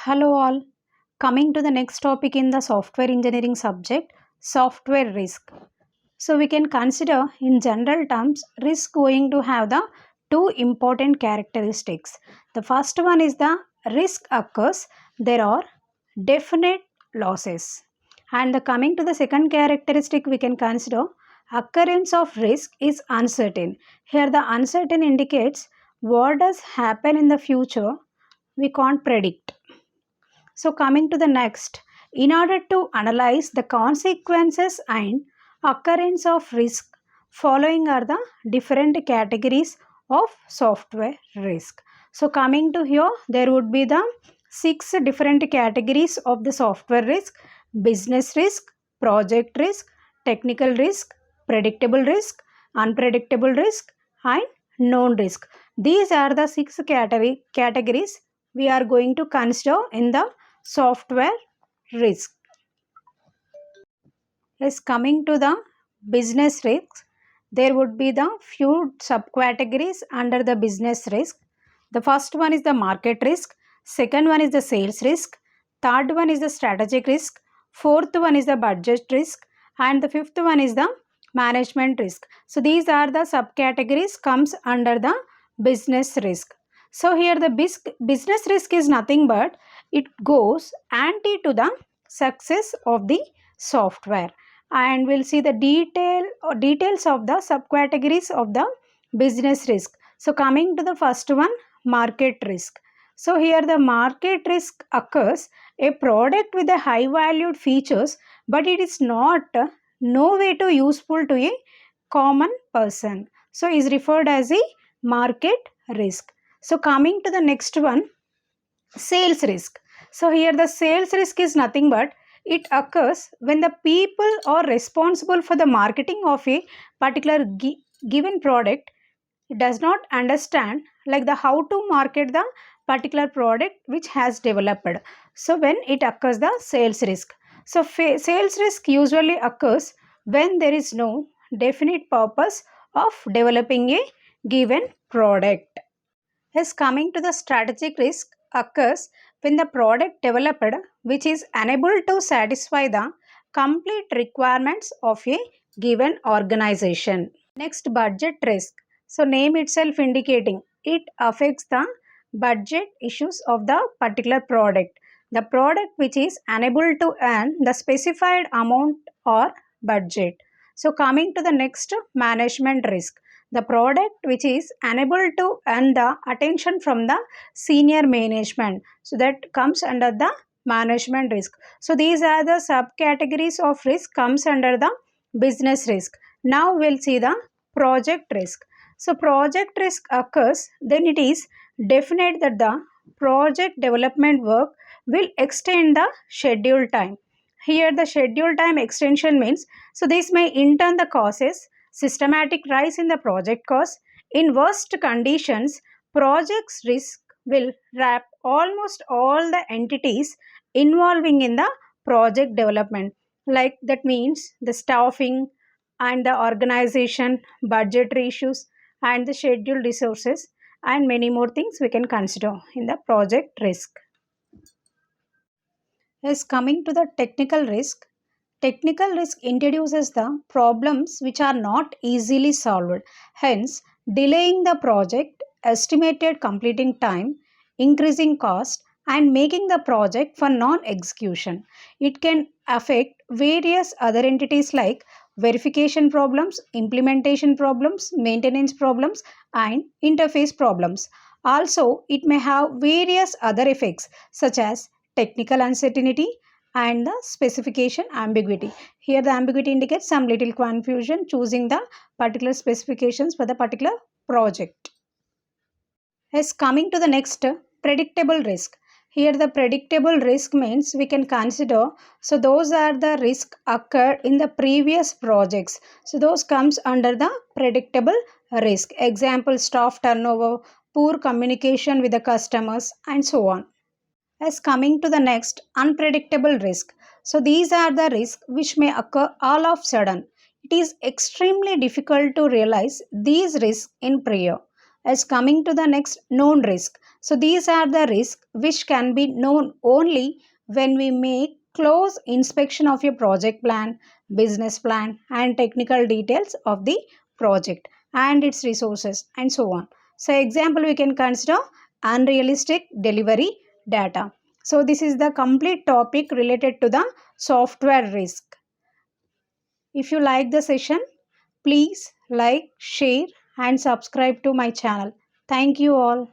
Hello all. Coming to the next topic in the software engineering subject, software risk. So we can consider in general terms risk going to have the two important characteristics. The first one is the risk occurs, there are definite losses. And the coming to the second characteristic we can consider occurrence of risk is uncertain. Here the uncertain indicates what does happen in the future we can't predict. So, coming to the next, in order to analyze the consequences and occurrence of risk, following are the different categories of software risk. So, coming to here, there would be the six different categories of the software risk: business risk, project risk, technical risk, predictable risk, unpredictable risk, and known risk. These are the six categories we are going to consider in the software risk. Is coming to the business risks, there would be the few subcategories under the business risk. The first one is the market risk, second one is the sales risk, third one is the strategic risk, fourth one is the budget risk, and the fifth one is the management risk. So these are the subcategories comes under the business risk. So here the business risk is nothing but it goes anti to the success of the software, and we'll see the details of the subcategories of the business risk. So coming to the first one, market risk. So here the market risk occurs a product with a high valued features, but it is not no way to useful to a common person. So is referred as a market risk. So coming to the next one, sales risk. So here the sales risk is nothing but it occurs when the people are responsible for the marketing of a particular given product does not understand like the how to market the particular product which has developed. So when it occurs the sales risk. So sales risk usually occurs when there is no definite purpose of developing a given product. His coming to the strategic risk occurs when the product developed which is unable to satisfy the complete requirements of a given organization. Next, budget risk. So name itself indicating it affects the budget issues of the particular product. The product which is unable to earn the specified amount or budget. So coming to the next, management risk, the product which is unable to earn the attention from the senior management, so that comes under the management risk. So these are the subcategories of risk comes under the business risk. Now we'll see the project risk. So project risk occurs then it is definite that the project development work will extend the schedule time. Here the schedule time extension means, so this may in turn the causes systematic rise in the project cost. In worst conditions, project's risk will wrap almost all the entities involving in the project development. Like that means the staffing and the organization, budgetary issues, and the scheduled resources, and many more things we can consider in the project risk. Is coming to the technical risk. Technical risk introduces the problems which are not easily solved, hence delaying the project, estimated completing time, increasing cost, and making the project for non-execution. It can affect various other entities like verification problems, implementation problems, maintenance problems, and interface problems. Also, it may have various other effects such as technical uncertainty and the specification ambiguity. Here the ambiguity indicates some little confusion choosing the particular specifications for the particular project. Yes, coming to the next, predictable risk. Here the predictable risk means we can consider, so those are the risk occurred in the previous projects. So those comes under the predictable risk. Example, staff turnover, poor communication with the customers, and so on. As coming to the next, unpredictable risk. So these are the risks which may occur all of sudden. It is extremely difficult to realize these risks in prior. As coming to the next, known risk. So these are the risks which can be known only when we make close inspection of your project plan, business plan, and technical details of the project and its resources and so on. So example, we can consider unrealistic delivery data. So this is the complete topic related to the software risk. If you like the session, please like, share and subscribe to my channel. Thank you all.